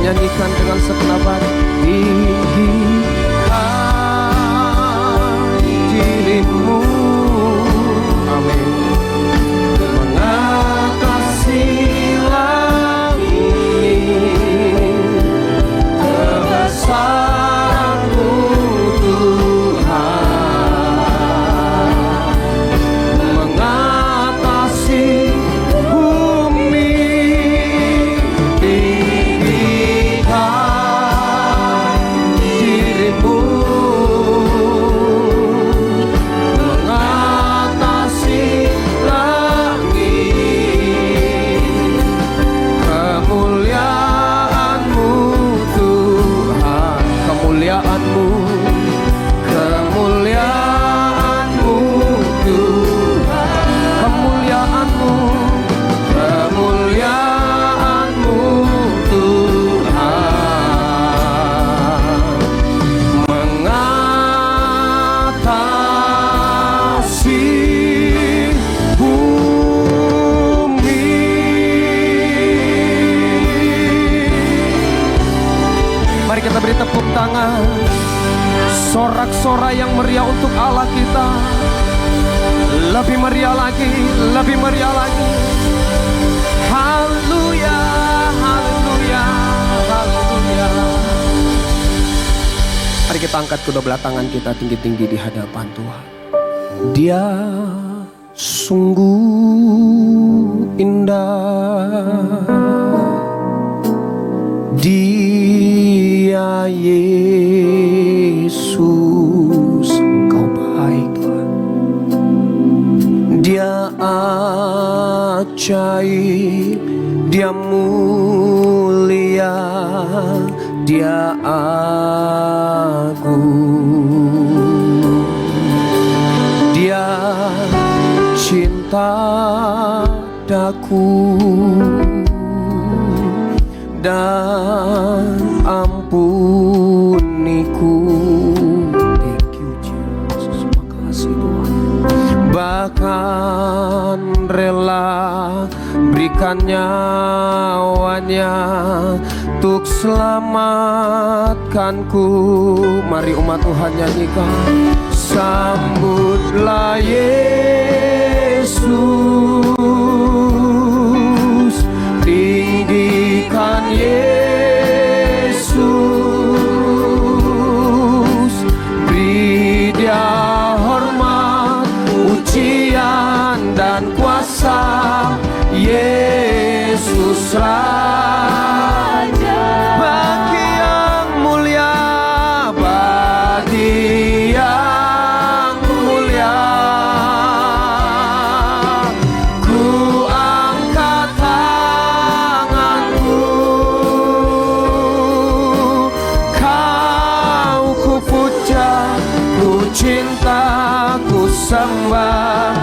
nyanyikan dengan segenap hati. Tinggikan dirimu, amin, mengatasi langit, kebesaran-Mu Tuhan, mengatasi bumi. Tinggikan dirimu, mengatasi langit, kemuliaan-Mu Tuhan, kemuliaan-Mu, kemuliaan-Mu Tuhan, kemuliaan-Mu, kemuliaan-Mu Tuhan, mengatasi bumi. Mari kita beri tepuk tangan, sorak-sorai yang meriah untuk Allah kita. Lebih meriah lagi, lebih meriah lagi. Haleluya, haleluya, haleluya. Mari kita angkat kedua belah tangan kita tinggi-tinggi di hadapan Tuhan. Dia sungguh indah, Dia Yesus, Engkau baik Tuhan. Dia ajaib, Dia mulia, Dia agung. Dia cinta daku dan ampuniku. Thank you Jesus, makasih Tuhan. Bahkan rela berikan nyawanya untuk selamatkanku. Mari umat Tuhan nyanyikan. Sambutlah Yesus, tinggikan Yesus, beri Dia hormat, pujian dan kuasa. Yesus Raja, bagi yang mulia, bagi yang mulia. Ku angkat tanganku, Kau ku puja, ku cinta, ku sembah.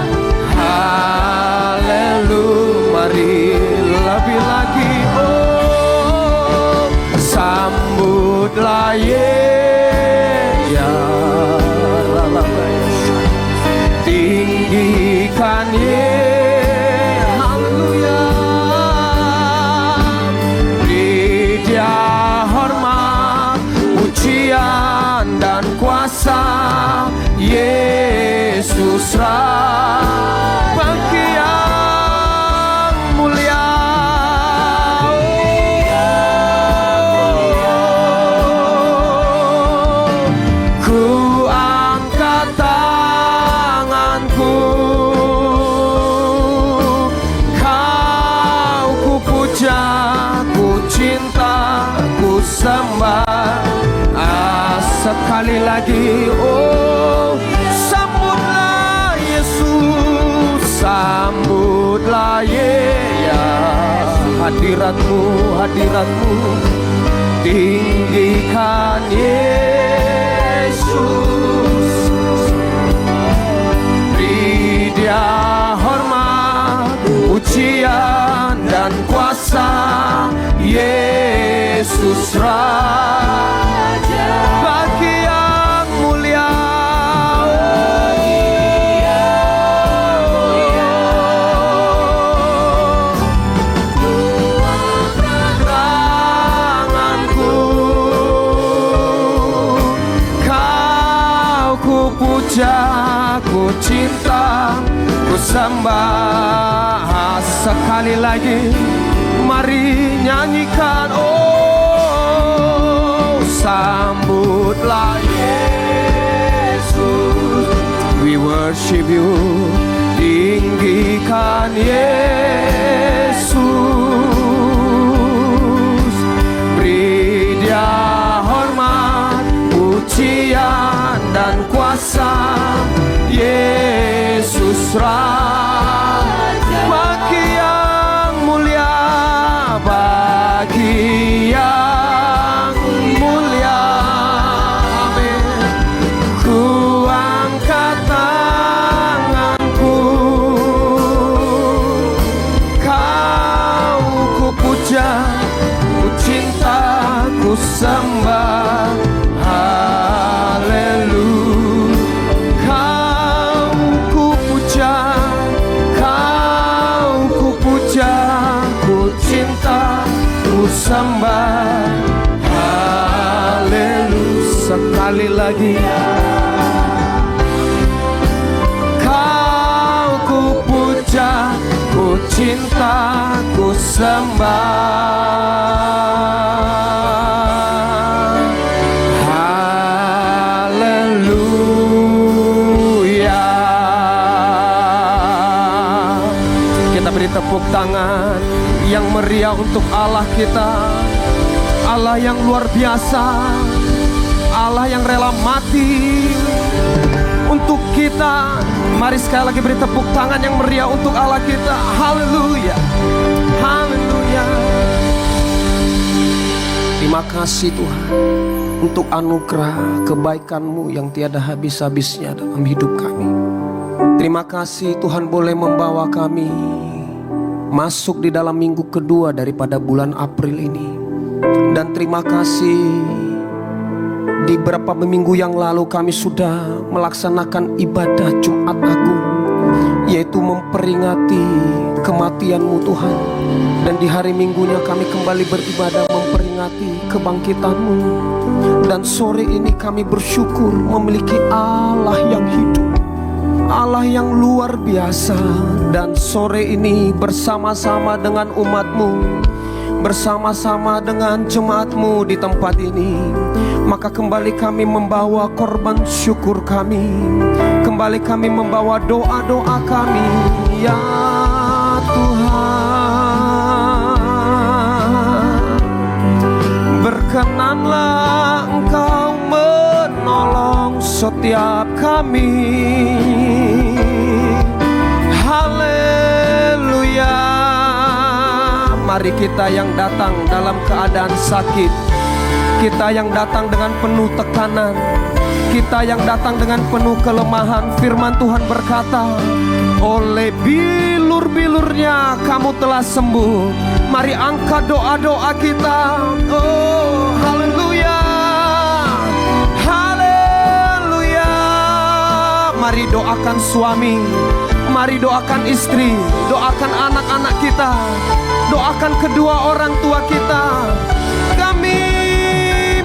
Haleluya. Mari lebih lagi, oh sambutlah ya, tinggikan haleluya, beri Dia hormat, pujian dan kuasa. Yesus Raja, bagi yang mulia. Ku angkat tanganku, Kau ku puja, ku cinta, ku sembah. Sekali lagi, oh sambutlah Yesus, sambutlah ya, hadirat-Mu, hadirat-Mu, tinggikan Yesus, beri Dia hormat, pujian dan kuasa. Yesus Raja, bagi yang mulia. Tanganku, puja, ku cinta, ku sembah. Sekali lagi mari nyanyikan, oh sambutlah Yesus. We worship you, tinggikan Yesus. Beri dia hormat, pujian dan kuasa. Yesus Raja, bagi yang mulia, bagi yang mulia. Amin. Ku angkat tanganku, kau ku puja, ku cinta, ku sembah. Haleluya. Kau ku puja, kau ku puja, ku cinta, ku sembah. Haleluya. Sekali lagi, kau ku puja, ku cinta, ku sembah. Haleluya. Kita beri tepuk tangan yang meriah untuk Allah kita, Allah yang luar biasa, Allah yang rela mati untuk kita. Mari sekali lagi beri tepuk tangan yang meriah untuk Allah kita. Haleluya, haleluya. Terima kasih Tuhan untuk anugerah kebaikan-Mu yang tiada habis-habisnya dalam hidup kami. Terima kasih Tuhan boleh membawa kami masuk di dalam minggu kedua daripada bulan April ini. Dan terima kasih, di beberapa minggu yang lalu kami sudah melaksanakan ibadah Jumat Agung, yaitu memperingati kematian-Mu Tuhan. Dan di hari Minggunya kami kembali beribadah memperingati kebangkitan-Mu. Dan sore ini kami bersyukur memiliki Allah yang hidup, Allah yang luar biasa. Dan sore ini bersama-sama dengan umat-Mu, bersama-sama dengan jemaat-Mu di tempat ini, maka kembali kami membawa korban syukur kami, kembali kami membawa doa-doa kami. Ya Tuhan, berkenanlah Engkau menolong setiap kami. Haleluya. Mari kita yang datang dalam keadaan sakit, kita yang datang dengan penuh tekanan, kita yang datang dengan penuh kelemahan, firman Tuhan berkata, oleh bilur-bilurnya kamu telah sembuh. Mari angkat doa-doa kita. Oh haleluya, haleluya. Mari doakan suami, mari doakan istri, doakan anak-anak kita, doakan kedua orang tua kita. Kami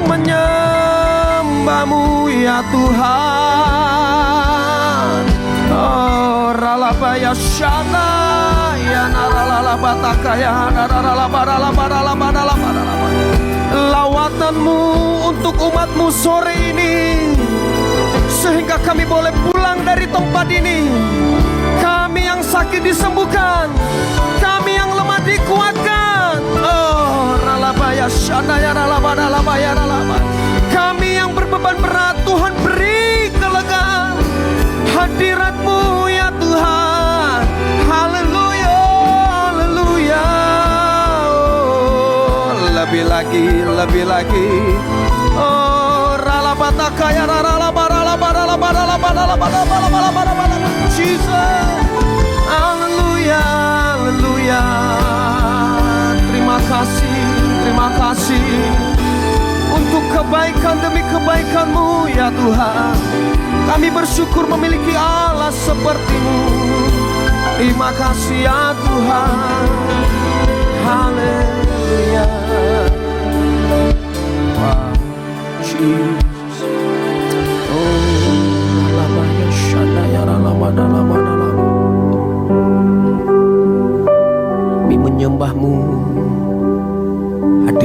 menyembah-Mu ya Tuhan. Oh ralabaya syana ya naralalabataka ya naralalabaralabaralabaralabaralabar. Lawatan-Mu untuk umat-Mu sore ini, sehingga kami boleh pulang dari tempat ini. Kami yang sakit disembuhkan, kami yang lemah dikuatkan. Oh ralabaya syana ya ralabaya ralabaya. Kami yang berbeban berat, Tuhan beri kelegaan. Hadirat-Mu ya Tuhan. Haleluya, haleluya. Oh, lebih lagi, lebih lagi. Oh ralabataka ya ralabaralabaralabaralabaralabaralabaralabaralabaralabar. Jesus. Haleluya, haleluya. Terima kasih, terima kasih untuk kebaikan demi kebaikan-Mu ya Tuhan. Kami bersyukur memiliki Allah seperti-Mu. Terima kasih ya Tuhan. Haleluya. Wow, Jesus. Oh, lamanya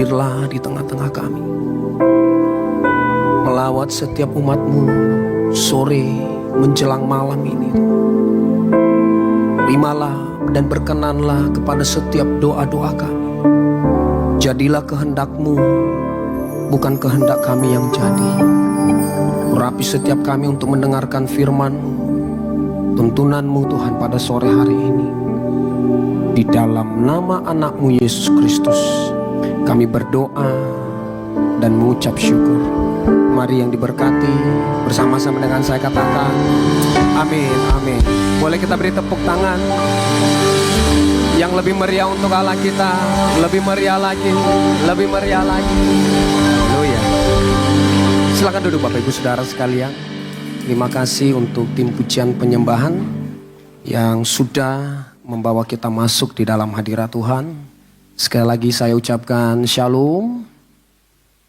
hadirlah di tengah-tengah kami. Melawat setiap umat-Mu sore menjelang malam ini. Terimalah dan berkenanlah kepada setiap doa-doa kami. Jadilah kehendak-Mu, bukan kehendak kami yang jadi. Urapi setiap kami untuk mendengarkan firman-Mu, tuntunan-Mu Tuhan pada sore hari ini. Di dalam nama anak-Mu Yesus Kristus kami berdoa dan mengucap syukur. Mari yang diberkati bersama-sama dengan saya katakan amin, amin. Boleh kita beri tepuk tangan yang lebih meriah untuk Allah kita. Lebih meriah lagi, lebih meriah lagi. Haleluya. Silakan duduk Bapak Ibu Saudara sekalian. Terima kasih untuk tim pujian penyembahan yang sudah membawa kita masuk di dalam hadirat Tuhan. Sekali lagi saya ucapkan shalom.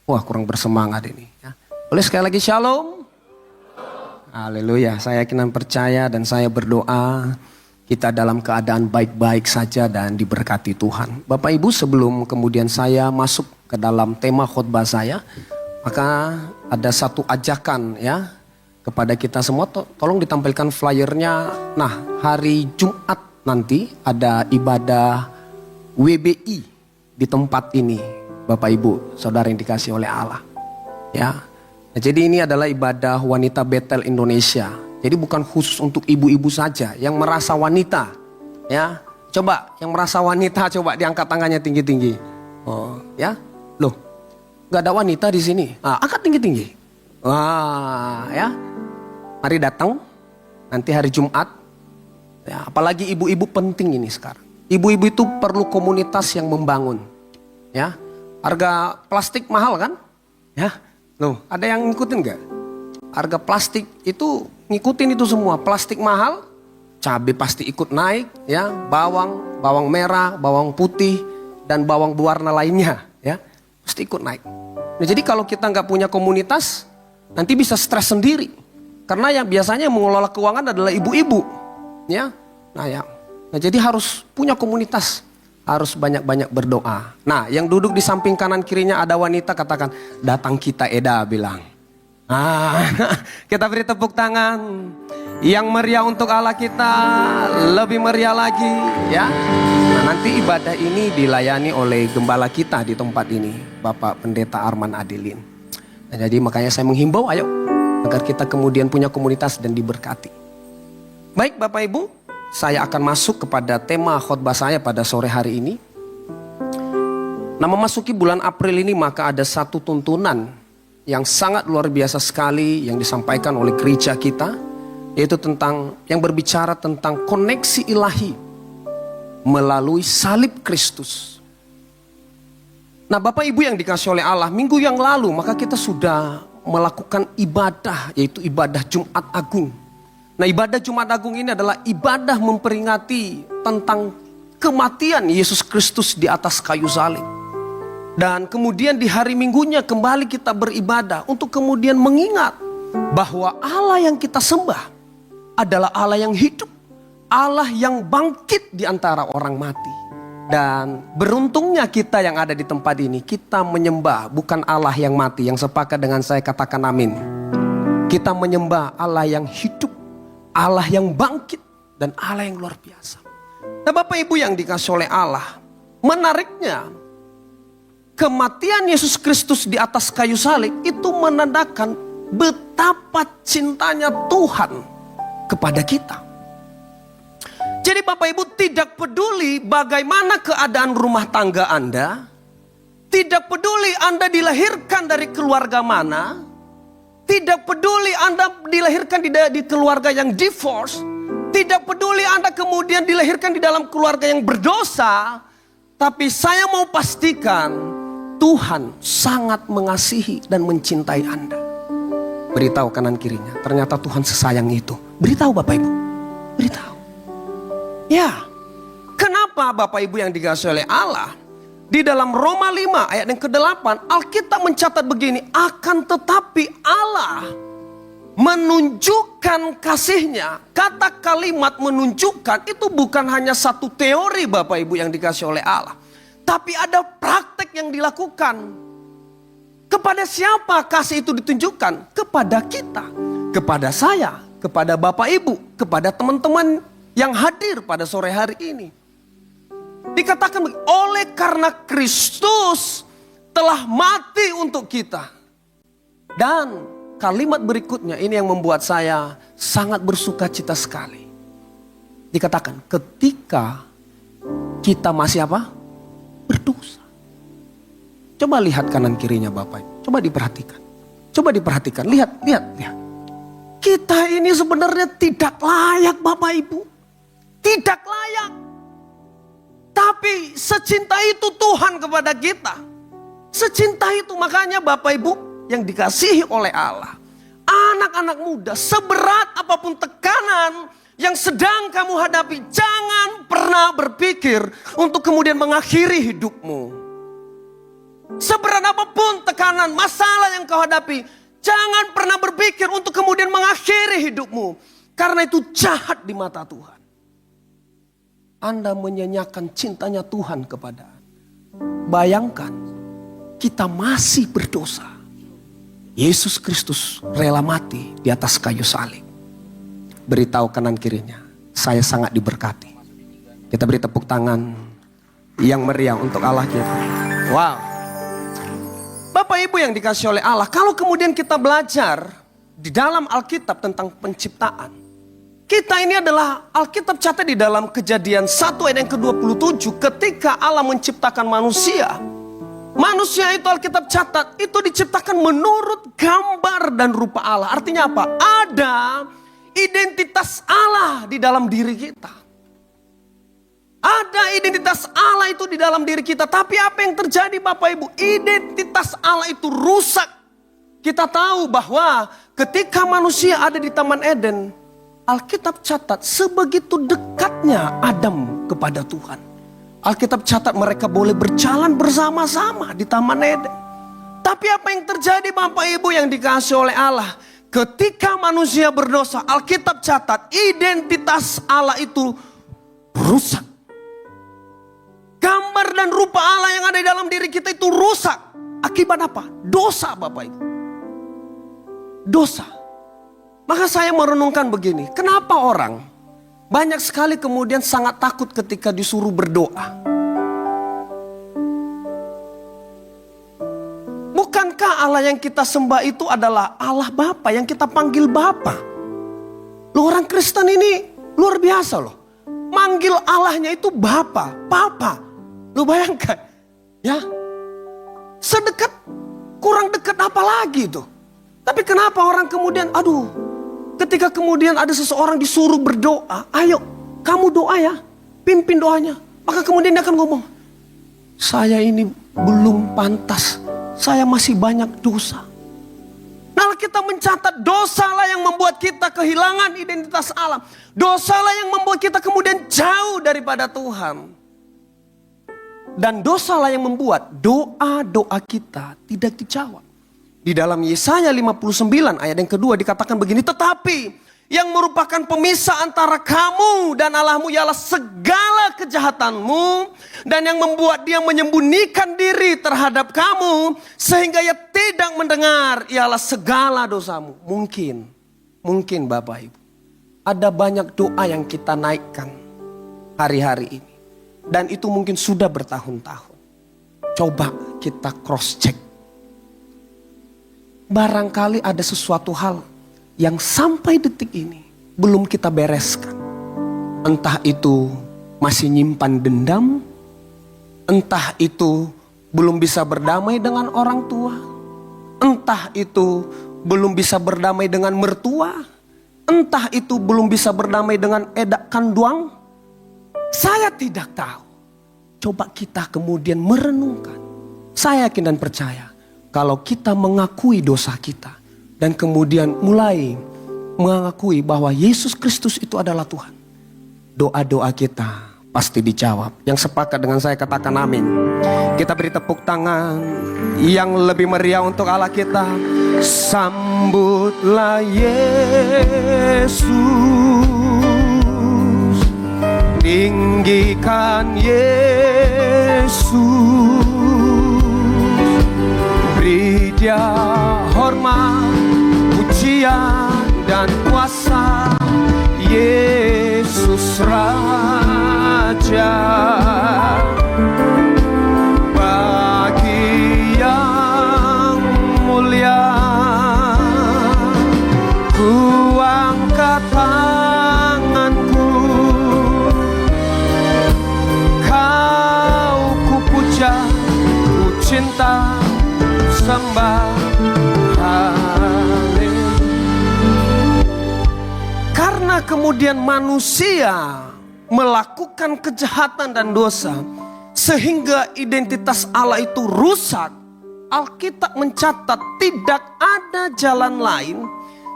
Wah, kurang bersemangat ini ya. Boleh sekali lagi shalom. Haleluya. Saya yakin dan percaya dan saya berdoa kita dalam keadaan baik-baik saja dan diberkati Tuhan. Bapak Ibu, sebelum kemudian saya masuk ke dalam tema khotbah saya, maka ada satu ajakan ya kepada kita semua. Tolong ditampilkan flyernya. Nah, hari Jumat nanti ada ibadah WBI di tempat ini. Bapak Ibu, saudara yang dikasih oleh Allah. Ya. Nah, jadi ini adalah ibadah wanita Betel Indonesia. Jadi bukan khusus untuk ibu-ibu saja yang merasa wanita. Ya. Coba yang merasa wanita coba diangkat tangannya tinggi-tinggi. Oh, ya. Loh. Enggak ada wanita di sini. Ah, angkat tinggi-tinggi. Wah, ya. Mari datang nanti hari Jumat. Ya, apalagi ibu-ibu penting ini sekarang. Ibu-ibu itu perlu komunitas yang membangun. Ya. Harga plastik mahal kan? Ya. Loh, ada yang ngikutin gak? Harga plastik itu ngikutin itu semua. Plastik mahal, cabai pasti ikut naik, ya. Bawang merah, bawang putih, dan bawang berwarna lainnya, ya. Pasti ikut naik. Nah, jadi kalau kita nggak punya komunitas, nanti bisa stres sendiri. Karena yang biasanya mengelola keuangan adalah ibu-ibu, ya. Nah, jadi harus punya komunitas. Harus banyak-banyak berdoa. Nah, yang duduk di samping kanan kirinya ada wanita, katakan, datang kita Eda bilang. Ah, kita beri tepuk tangan. Yang meriah untuk Allah kita, lebih meriah lagi, ya. Nah, nanti ibadah ini dilayani oleh gembala kita di tempat ini, Bapak Pendeta Arman Adilin. Nah, jadi makanya saya menghimbau, ayo, agar kita kemudian punya komunitas dan diberkati. Baik Bapak Ibu, saya akan masuk kepada tema khotbah saya pada sore hari ini. Nah, memasuki bulan April ini maka ada satu tuntunan yang sangat luar biasa sekali yang disampaikan oleh gereja kita, yaitu tentang yang berbicara tentang koneksi ilahi melalui salib Kristus. Nah, Bapak Ibu yang dikasih oleh Allah, minggu yang lalu maka kita sudah melakukan ibadah, yaitu ibadah Jumat Agung. Nah, ibadah Jumat Agung ini adalah ibadah memperingati tentang kematian Yesus Kristus di atas kayu salib. Dan kemudian di hari Minggunya kembali kita beribadah untuk kemudian mengingat bahwa Allah yang kita sembah adalah Allah yang hidup, Allah yang bangkit di antara orang mati. Dan beruntungnya kita yang ada di tempat ini, kita menyembah bukan Allah yang mati, yang sepakat dengan saya katakan amin. Kita menyembah Allah yang hidup, Allah yang bangkit, dan Allah yang luar biasa. Nah, Bapak Ibu yang dikasih oleh Allah, menariknya kematian Yesus Kristus di atas kayu salib itu menandakan betapa cintanya Tuhan kepada kita. Jadi Bapak Ibu, tidak peduli bagaimana keadaan rumah tangga Anda, tidak peduli Anda dilahirkan dari keluarga mana, tidak peduli Anda dilahirkan di keluarga yang divorce, tidak peduli Anda kemudian dilahirkan di dalam keluarga yang berdosa, tapi saya mau pastikan Tuhan sangat mengasihi dan mencintai Anda. Beritahu kanan kirinya, ternyata Tuhan sesayang itu. Beritahu Bapak Ibu, beritahu. Ya, kenapa Bapak Ibu yang dikasihi oleh Allah? Di dalam Roma 5 ayat yang ke-8, Alkitab mencatat begini, akan tetapi Allah menunjukkan kasihnya. Kata kalimat menunjukkan itu bukan hanya satu teori Bapak Ibu yang dikasih oleh Allah, tapi ada praktek baik yang dilakukan. Kepada siapa kasih itu ditunjukkan? Kepada kita, kepada saya, kepada Bapak Ibu, kepada teman-teman yang hadir pada sore hari ini. Dikatakan oleh karena Kristus telah mati untuk kita. Dan kalimat berikutnya ini yang membuat saya sangat bersuka cita sekali. Dikatakan ketika kita masih apa? Berdosa. Coba lihat kanan kirinya Bapak Ibu. Coba diperhatikan. Coba diperhatikan. Lihat. Kita ini sebenarnya tidak layak Bapak Ibu. Tidak layak. Tapi secinta itu Tuhan kepada kita. Secinta itu makanya Bapak Ibu yang dikasihi oleh Allah. Anak-anak muda, seberat apapun tekanan yang sedang kamu hadapi, jangan pernah berpikir untuk kemudian mengakhiri hidupmu. Seberat apapun tekanan, masalah yang kau hadapi, jangan pernah berpikir untuk kemudian mengakhiri hidupmu. Karena itu jahat di mata Tuhan. Anda menyanyiakan cintanya Tuhan kepada Anda. Bayangkan, kita masih berdosa. Yesus Kristus rela mati di atas kayu salib. Beritahu kanan kirinya, saya sangat diberkati. Kita beri tepuk tangan yang meriah untuk Allah kita. Wow. Bapak Ibu yang dikasih oleh Allah, kalau kemudian kita belajar di dalam Alkitab tentang penciptaan. Kita ini adalah Alkitab catat di dalam Kejadian 1 ayat yang ke-27 ketika Allah menciptakan manusia. Manusia itu Alkitab catat itu diciptakan menurut gambar dan rupa Allah. Artinya apa? Ada identitas Allah di dalam diri kita. Ada identitas Allah itu di dalam diri kita. Tapi apa yang terjadi Bapak Ibu? Identitas Allah itu rusak. Kita tahu bahwa ketika manusia ada di Taman Eden, Alkitab catat sebegitu dekatnya Adam kepada Tuhan. Alkitab catat mereka boleh berjalan bersama-sama di Taman Eden. Tapi apa yang terjadi Bapak Ibu yang dikasihi oleh Allah? Ketika manusia berdosa, Alkitab catat identitas Allah itu rusak. Gambar dan rupa Allah yang ada di dalam diri kita itu rusak. Akibat apa? Dosa Bapak Ibu. Dosa. Maka saya merenungkan begini. Kenapa orang banyak sekali kemudian sangat takut ketika disuruh berdoa? Bukankah Allah yang kita sembah itu adalah Allah Bapa yang kita panggil Bapa? Loh, orang Kristen ini luar biasa loh. Manggil Allahnya itu Bapa, Papa. Lu bayangkan, ya, sedekat, kurang dekat apa lagi itu. Tapi kenapa orang kemudian, ketika kemudian ada seseorang disuruh berdoa, ayo kamu doa ya, pimpin doanya. Maka kemudian dia akan ngomong, saya ini belum pantas, saya masih banyak dosa. Nah, kita mencatat dosalah yang membuat kita kehilangan identitas Allah. Dosalah yang membuat kita kemudian jauh daripada Tuhan. Dan dosalah yang membuat doa-doa kita tidak dijawab. Di dalam Yesaya 59 ayat yang kedua dikatakan begini, tetapi yang merupakan pemisah antara kamu dan Allahmu ialah segala kejahatanmu, dan yang membuat dia menyembunyikan diri terhadap kamu sehingga ia tidak mendengar ialah segala dosamu. Mungkin Bapak Ibu, ada banyak doa yang kita naikkan hari-hari ini. Dan itu mungkin sudah bertahun-tahun. Coba kita cross check. Barangkali ada sesuatu hal yang sampai detik ini belum kita bereskan. Entah itu masih nyimpan dendam. Entah itu belum bisa berdamai dengan orang tua. Entah itu belum bisa berdamai dengan mertua. Entah itu belum bisa berdamai dengan edak kanduang. Saya tidak tahu. Coba kita kemudian merenungkan. Saya yakin dan percaya kalau kita mengakui dosa kita dan kemudian mulai mengakui bahwa Yesus Kristus itu adalah Tuhan, doa-doa kita pasti dijawab. Yang sepakat dengan saya katakan amin. Kita beri tepuk tangan yang lebih meriah untuk Allah kita. Sambutlah Yesus, tinggikan Yesus, kuasa Yesus Raja. Bagi yang mulia ku angkat tanganku, Kau ku puja, ku cinta, sembah. Karena kemudian manusia melakukan kejahatan dan dosa sehingga identitas Allah itu rusak, Alkitab mencatat tidak ada jalan lain.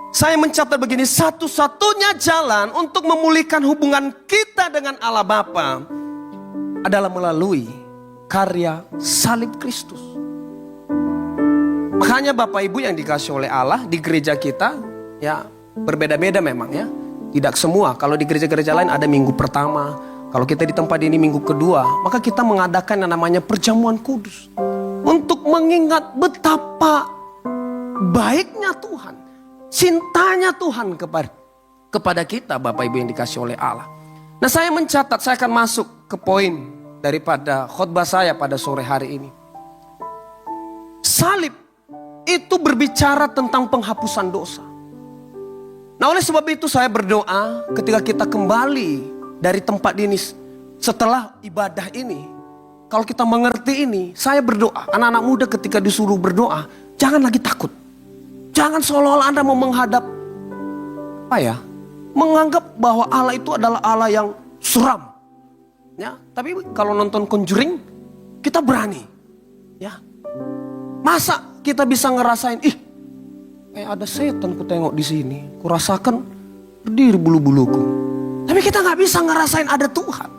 Saya mencatat begini, satu-satunya jalan untuk memulihkan hubungan kita dengan Allah Bapa adalah melalui karya salib Kristus. Makanya Bapak Ibu yang dikasih oleh Allah di gereja kita, ya berbeda-beda memang ya. Tidak semua, kalau di gereja-gereja lain ada minggu pertama. Kalau kita di tempat ini minggu kedua, maka kita mengadakan yang namanya perjamuan kudus. Untuk mengingat betapa baiknya Tuhan, cintanya Tuhan kepada kita Bapak Ibu yang dikasih oleh Allah. Nah saya mencatat, saya akan masuk ke poin daripada khotbah saya pada sore hari ini. Salib itu berbicara tentang penghapusan dosa. Nah oleh sebab itu saya berdoa ketika kita kembali dari tempat ini setelah ibadah ini. Kalau kita mengerti ini, saya berdoa, anak-anak muda ketika disuruh berdoa, jangan lagi takut. Jangan seolah-olah Anda mau menghadap, menganggap bahwa Allah itu adalah Allah yang suram. Ya, tapi kalau nonton Conjuring, kita berani. Ya, masa kita bisa ngerasain, kayak ada setan ku tengok di sini, ku rasakan berdiri bulu-buluku. Tapi kita nggak bisa ngerasain ada Tuhan.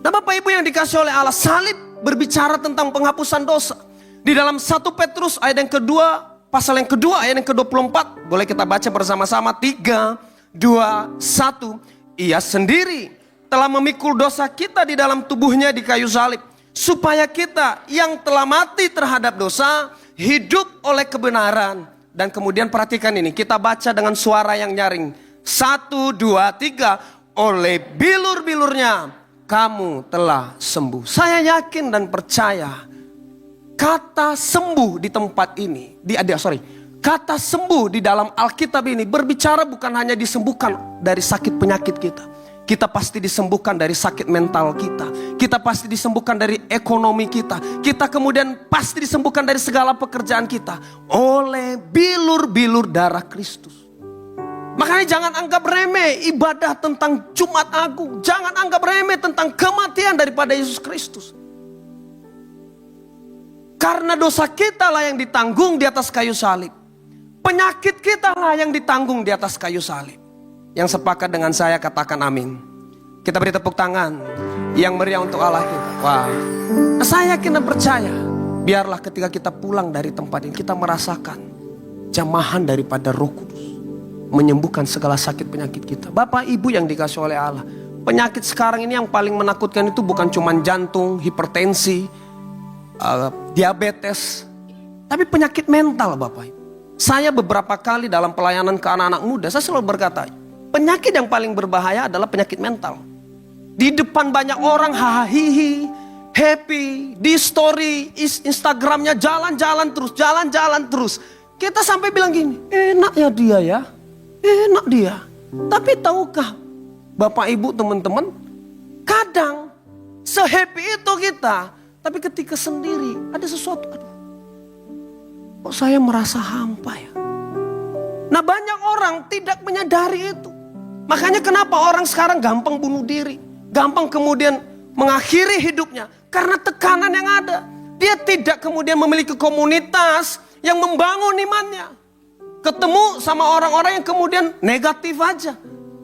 Nah Bapak Ibu yang dikasih oleh Allah, salib berbicara tentang penghapusan dosa. Di dalam 1 Petrus ayat yang kedua, pasal yang kedua ayat yang ke-24, boleh kita baca bersama-sama. 3, 2, 1. Ia sendiri telah memikul dosa kita di dalam tubuhnya di kayu salib, supaya kita yang telah mati terhadap dosa hidup oleh kebenaran. Dan kemudian perhatikan ini, kita baca dengan suara yang nyaring. 1, 2, 3. Oleh bilur-bilurnya kamu telah sembuh. Saya yakin dan percaya kata sembuh di tempat ini, kata sembuh di dalam Alkitab ini berbicara bukan hanya disembuhkan dari sakit penyakit kita. Kita pasti disembuhkan dari sakit mental kita. Kita pasti disembuhkan dari ekonomi kita. Kita kemudian pasti disembuhkan dari segala pekerjaan kita. Oleh bilur-bilur darah Kristus. Makanya jangan anggap remeh ibadah tentang Jumat Agung. Jangan anggap remeh tentang kematian daripada Yesus Kristus. Karena dosa kita lah yang ditanggung di atas kayu salib. Penyakit kita lah yang ditanggung di atas kayu salib. Yang sepakat dengan saya katakan amin. Kita beri tepuk tangan yang meriah untuk Allah kita. Wah, saya yakin dan percaya. Biarlah ketika kita pulang dari tempat ini kita merasakan jamahan daripada Roh Kudus menyembuhkan segala sakit penyakit kita. Bapak Ibu yang dikasih oleh Allah, penyakit sekarang ini yang paling menakutkan itu bukan cuma jantung, hipertensi, diabetes, tapi penyakit mental Bapak Ibu. Saya beberapa kali dalam pelayanan ke anak-anak muda, saya selalu berkata, penyakit yang paling berbahaya adalah penyakit mental. Di depan banyak orang hahihi, happy, di story Instagramnya jalan-jalan terus. Kita sampai bilang gini, enak ya dia ya, enak dia. Tapi tahukah Bapak Ibu teman-teman, kadang se-happy itu kita, tapi ketika sendiri ada sesuatu, kok saya merasa hampa ya. Nah banyak orang tidak menyadari itu. Makanya kenapa orang sekarang gampang bunuh diri, gampang kemudian mengakhiri hidupnya, karena tekanan yang ada. Dia tidak kemudian memiliki komunitas yang membangun imannya. Ketemu sama orang-orang yang kemudian negatif aja,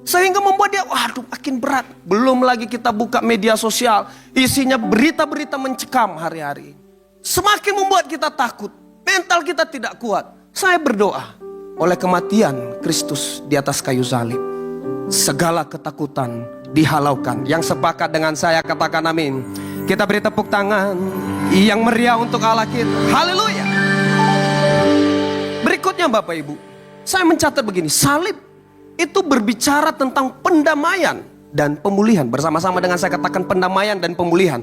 sehingga membuat dia, waduh makin berat. Belum lagi kita buka media sosial, isinya berita-berita mencekam hari-hari. Semakin membuat kita takut, mental kita tidak kuat. Saya berdoa, oleh kematian Kristus di atas kayu salib, segala ketakutan dihalaukan. Yang sepakat dengan saya katakan amin. Kita beri tepuk tangan yang meriah untuk Allah kita. Haleluya. Berikutnya Bapak Ibu, saya mencatat begini, salib itu berbicara tentang pendamaian dan pemulihan. Bersama-sama dengan saya katakan pendamaian dan pemulihan.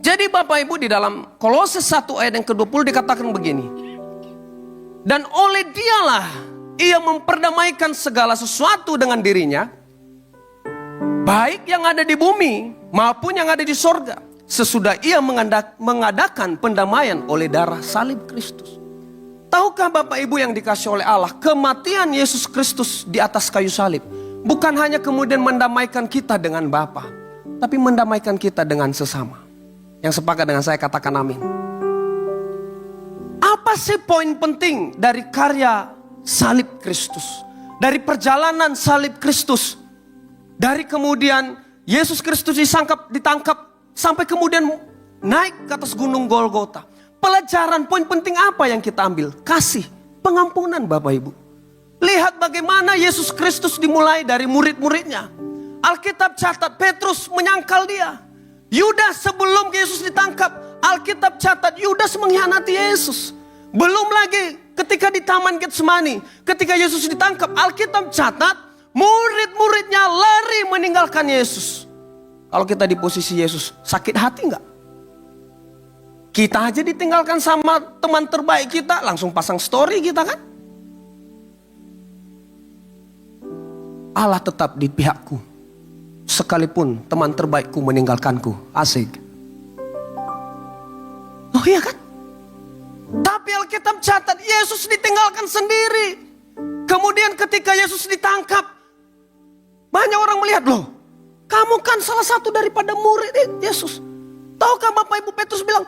Jadi Bapak Ibu, di dalam Kolose 1 ayat yang ke-20 dikatakan begini. Dan oleh dialah ia memperdamaikan segala sesuatu dengan dirinya, baik yang ada di bumi maupun yang ada di sorga, sesudah ia mengadakan pendamaian oleh darah salib Kristus. Tahukah Bapak Ibu yang dikasih oleh Allah, kematian Yesus Kristus di atas kayu salib bukan hanya kemudian mendamaikan kita dengan Bapa, tapi mendamaikan kita dengan sesama. Yang sepakat dengan saya katakan amin. Apa sih poin penting dari karya salib Kristus? Dari perjalanan salib Kristus. Dari kemudian Yesus Kristus ditangkap sampai kemudian naik ke atas gunung Golgota. Pelajaran poin penting apa yang kita ambil? Kasih, pengampunan Bapak Ibu. Lihat bagaimana Yesus Kristus dimulai dari murid-muridnya. Alkitab catat Petrus menyangkal dia. Yudas sebelum Yesus ditangkap, Alkitab catat Yudas mengkhianati Yesus. Belum lagi ketika di Taman Getsemani, ketika Yesus ditangkap, Alkitab catat murid-muridnya lari meninggalkan Yesus. Kalau kita di posisi Yesus, sakit hati enggak? Kita aja ditinggalkan sama teman terbaik kita, langsung pasang story kita kan? Allah tetap di pihakku. Sekalipun teman terbaikku meninggalkanku. Asik. Oh iya kan? Tapi Alkitab catat Yesus ditinggalkan sendiri. Kemudian ketika Yesus ditangkap, banyak orang melihat, loh, kamu kan salah satu daripada murid Yesus. Tahukah Bapak Ibu, Petrus bilang,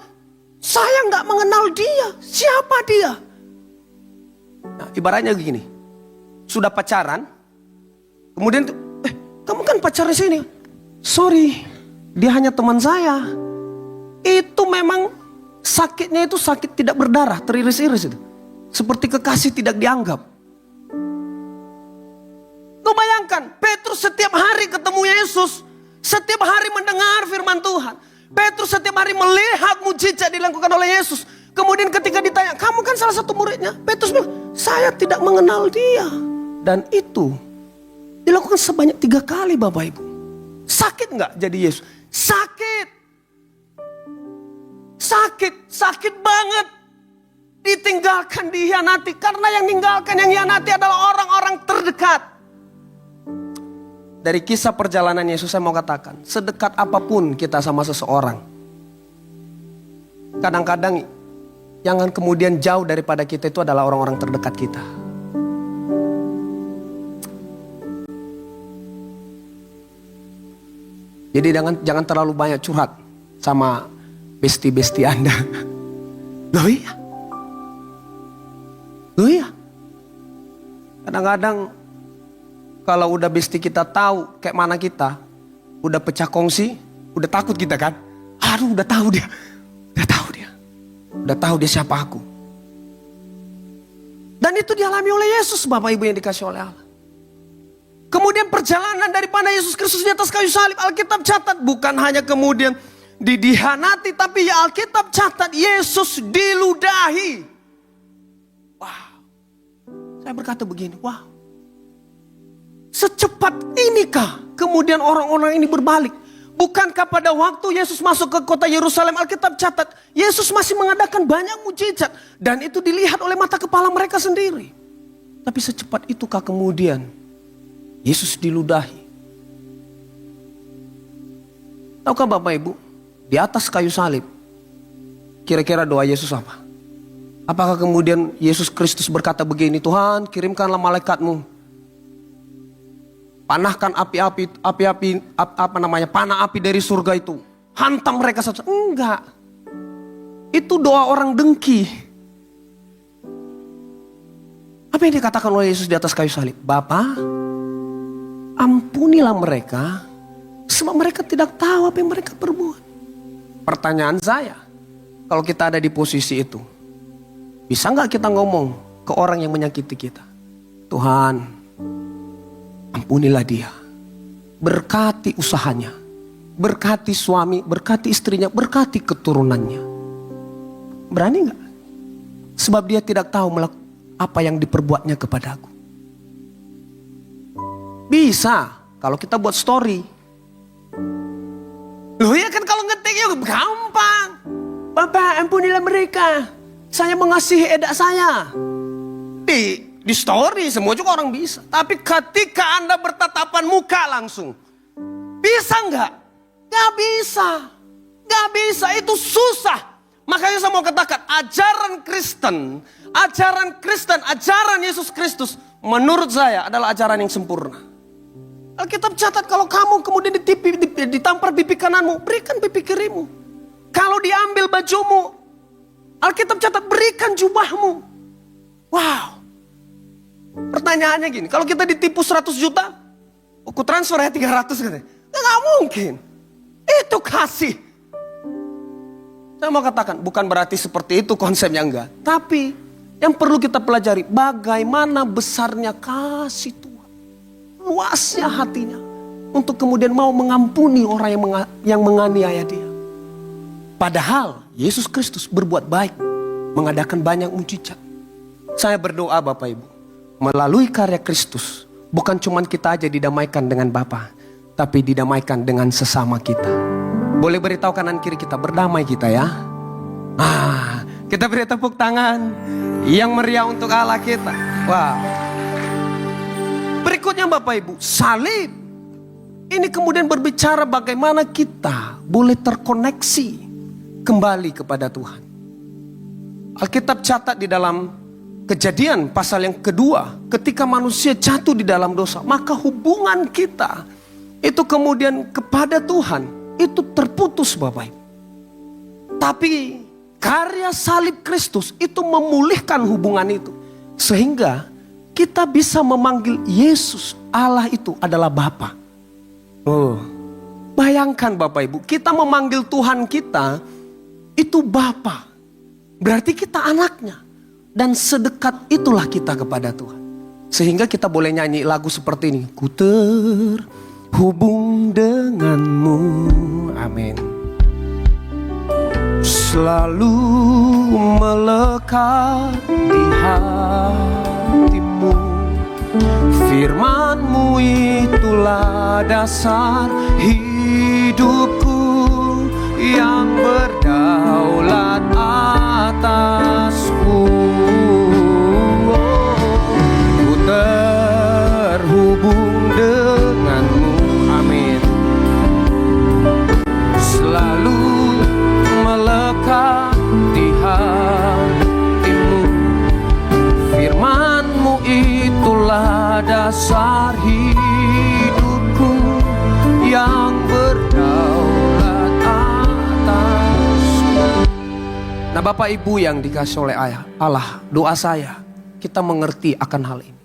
saya nggak mengenal dia. Siapa dia? Nah, ibaratnya begini. Sudah pacaran, kemudian kamu kan pacarnya sini. Sorry, dia hanya teman saya. Itu memang sakitnya itu sakit tidak berdarah, teriris-iris itu. Seperti kekasih tidak dianggap. Kau bayangkan, Petrus setiap hari ketemu Yesus. Setiap hari mendengar firman Tuhan. Petrus setiap hari melihat mujizat dilakukan oleh Yesus. Kemudian ketika ditanya, kamu kan salah satu muridnya. Petrus bilang, saya tidak mengenal dia. Dan itu dilakukan sebanyak 3 kali Bapak Ibu. Sakit nggak jadi Yesus? Sakit. Sakit banget. Ditinggalkan, dihianati. Karena yang meninggalkan, yang hianati adalah orang-orang terdekat. Dari kisah perjalanan Yesus saya mau katakan, sedekat apapun kita sama seseorang, kadang-kadang yang kemudian jauh daripada kita itu adalah orang-orang terdekat kita. Jadi jangan terlalu banyak curhat sama besti-besti Anda. Loh iya. Kadang-kadang kalau udah besti kita tahu kayak mana kita, udah pecah kongsi, udah takut kita kan. Aduh, udah tahu dia. Udah tahu dia siapa aku. Dan itu dialami oleh Yesus Bapak Ibu yang dikasih oleh Allah. Kemudian perjalanan daripada Yesus Kristus di atas kayu salib, Alkitab catat bukan hanya kemudian dihianati, tapi ya Alkitab catat Yesus diludahi. Wow. Saya berkata begini, wow. Secepat inikah kemudian orang-orang ini berbalik? Bukankah pada waktu Yesus masuk ke kota Yerusalem, Alkitab catat Yesus masih mengadakan banyak mujizat, dan itu dilihat oleh mata kepala mereka sendiri. Tapi secepat itukah kemudian Yesus diludahi? Tahukah Bapak Ibu, di atas kayu salib, kira-kira doa Yesus apa? Apakah kemudian Yesus Kristus berkata begini, Tuhan kirimkanlah malaikatmu, panahkan panah api dari surga itu, hantam mereka satu. Enggak. Itu doa orang dengki. Apa yang dikatakan oleh Yesus di atas kayu salib? Bapa, ampunilah mereka, sebab mereka tidak tahu apa yang mereka perbuat. Pertanyaan saya, kalau kita ada di posisi itu, bisa nggak kita ngomong ke orang yang menyakiti kita, Tuhan, ampunilah dia, berkati usahanya, berkati suami, berkati istrinya, berkati keturunannya. Berani nggak? Sebab dia tidak tahu apa yang diperbuatnya kepadaku. Bisa kalau kita buat story. Loh ya kan, kalau ngetik ya gampang. Bapak ampunilah mereka, saya mengasihi edak saya. Di story semua juga orang bisa. Tapi ketika Anda bertatapan muka langsung, bisa nggak? Nggak bisa. Nggak bisa, itu susah. Makanya saya mau katakan, ajaran Kristen, ajaran Yesus Kristus, menurut saya adalah ajaran yang sempurna. Alkitab catat, kalau kamu kemudian ditampar pipi kananmu, berikan pipi kirimu. Kalau diambil bajumu, Alkitab catat, berikan jubahmu. Wow. Pertanyaannya gini, kalau kita ditipu 100 juta, aku transfer ya 300 katanya. Nggak mungkin. Itu kasih. Saya mau katakan, bukan berarti seperti itu konsepnya, enggak. Tapi yang perlu kita pelajari, bagaimana besarnya kasih Tuhan. Luasnya hatinya. Untuk kemudian mau mengampuni orang yang menganiaya dia. Padahal Yesus Kristus berbuat baik. Mengadakan banyak mujizat. Saya berdoa Bapak Ibu. Melalui karya Kristus. Bukan cuma kita aja didamaikan dengan Bapa. Tapi didamaikan dengan sesama kita. Boleh beritahu kanan kiri kita, berdamai kita ya. Kita beri tepuk tangan yang meriah untuk Allah kita. Wow. Berikutnya Bapak Ibu, salib. Ini kemudian berbicara bagaimana kita boleh terkoneksi kembali kepada Tuhan. Alkitab catat di dalam Kejadian pasal yang kedua, ketika manusia jatuh di dalam dosa, maka hubungan kita itu kemudian kepada Tuhan itu terputus Bapak Ibu. Tapi karya salib Kristus itu memulihkan hubungan itu. Sehingga kita bisa memanggil Yesus, Allah itu adalah Bapa. Bayangkan Bapak Ibu, kita memanggil Tuhan kita itu Bapa. Berarti kita anaknya. Dan sedekat itulah kita kepada Tuhan. Sehingga kita boleh nyanyi lagu seperti ini. Ku terhubung denganmu. Amin. Selalu melekat di hatimu. Firman-Mu itulah dasar hidupku yang berdaulat atasku. Ku terhubung denganmu. Amin. Selalu melekat di hatimu. Firman-Mu itulah dasar hidupku yang berdaulat atasku. Nah Bapak Ibu yang dikasih oleh Allah, doa saya kita mengerti akan hal ini.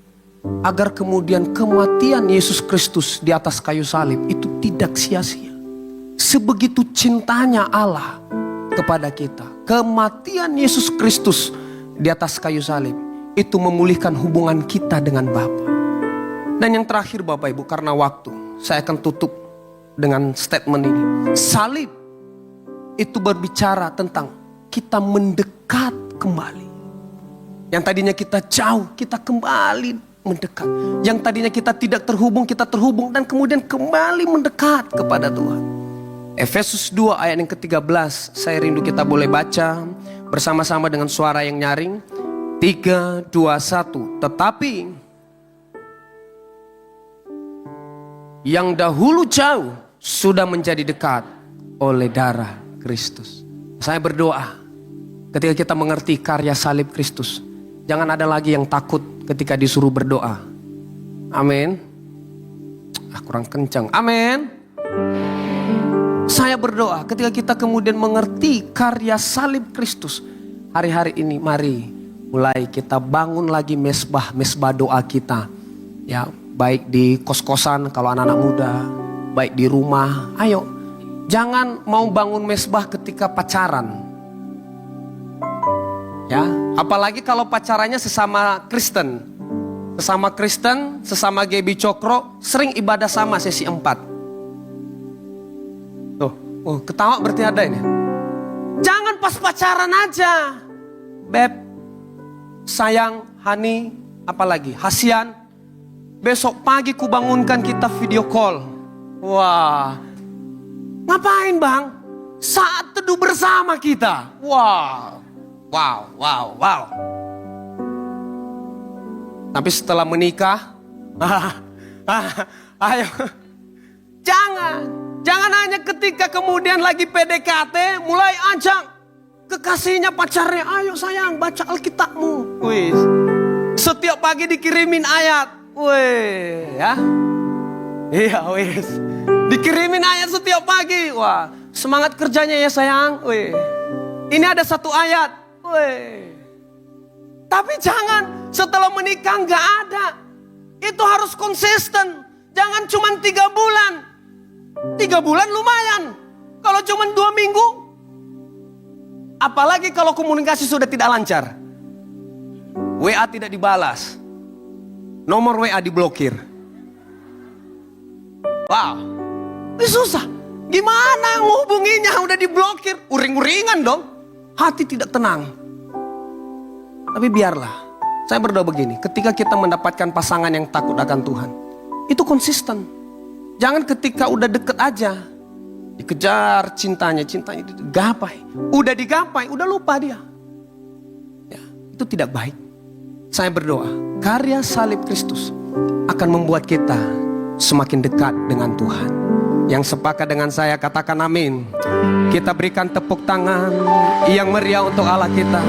Agar kemudian kematian Yesus Kristus di atas kayu salib itu tidak sia-sia. Sebegitu cintanya Allah kepada kita. Kematian Yesus Kristus di atas kayu salib itu memulihkan hubungan kita dengan Bapa. Dan yang terakhir Bapak Ibu, karena waktu, saya akan tutup dengan statement ini. Salib itu berbicara tentang kita mendekat kembali. Yang tadinya kita jauh, kita kembali mendekat. Yang tadinya kita tidak terhubung, kita terhubung. Dan kemudian kembali mendekat kepada Tuhan. Efesus 2 ayat yang ke-13. Saya rindu kita boleh baca bersama-sama dengan suara yang nyaring. 3, 2, 1. Tetapi yang dahulu jauh sudah menjadi dekat oleh darah Kristus. Saya berdoa ketika kita mengerti karya salib Kristus. Jangan ada lagi yang takut ketika disuruh berdoa. Amin. Kurang kencang. Amin. Saya berdoa ketika kita kemudian mengerti karya salib Kristus. Hari-hari ini mari mulai kita bangun lagi mesbah doa kita. Ya, baik di kos-kosan kalau anak-anak muda, baik di rumah. Ayo, jangan mau bangun mesbah ketika pacaran. Ya, apalagi kalau pacarannya sesama Kristen. Sesama Kristen, sesama GB Cokro, sering ibadah sama sesi 4. Tuh, ketawa berarti ada ini. Jangan pas pacaran aja. Beb, sayang, Hani, apalagi Hasian. Besok pagi ku bangunkan kita video call. Wah, ngapain bang? Saat teduh bersama kita. Wow. Tapi setelah menikah, ayo, jangan hanya ketika kemudian lagi PDKT, mulai ajak kekasihnya, pacarnya, ayo sayang baca Alkitabmu. Wih, setiap pagi dikirimin ayat, wih, ya, iya, wih, dikirimin ayat setiap pagi, wah, semangat kerjanya ya sayang, wih, ini ada satu ayat, wih. Tapi jangan setelah menikah nggak ada. Itu harus konsisten. Jangan cuma 3 bulan. 3 bulan lumayan. Kalau cuma 2 minggu. Apalagi kalau komunikasi sudah tidak lancar. WA tidak dibalas. Nomor WA diblokir. Wow. Ini susah. Gimana ngehubunginya udah diblokir? Uring-uringan dong. Hati tidak tenang. Tapi biarlah, saya berdoa begini, ketika kita mendapatkan pasangan yang takut akan Tuhan, itu konsisten. Jangan ketika udah deket aja, dikejar cintanya digapai. Udah digapai, udah lupa dia. Ya, itu tidak baik. Saya berdoa, karya salib Kristus akan membuat kita semakin dekat dengan Tuhan. Yang sepakat dengan saya katakan amin. Kita berikan tepuk tangan yang meriah untuk Allah kita.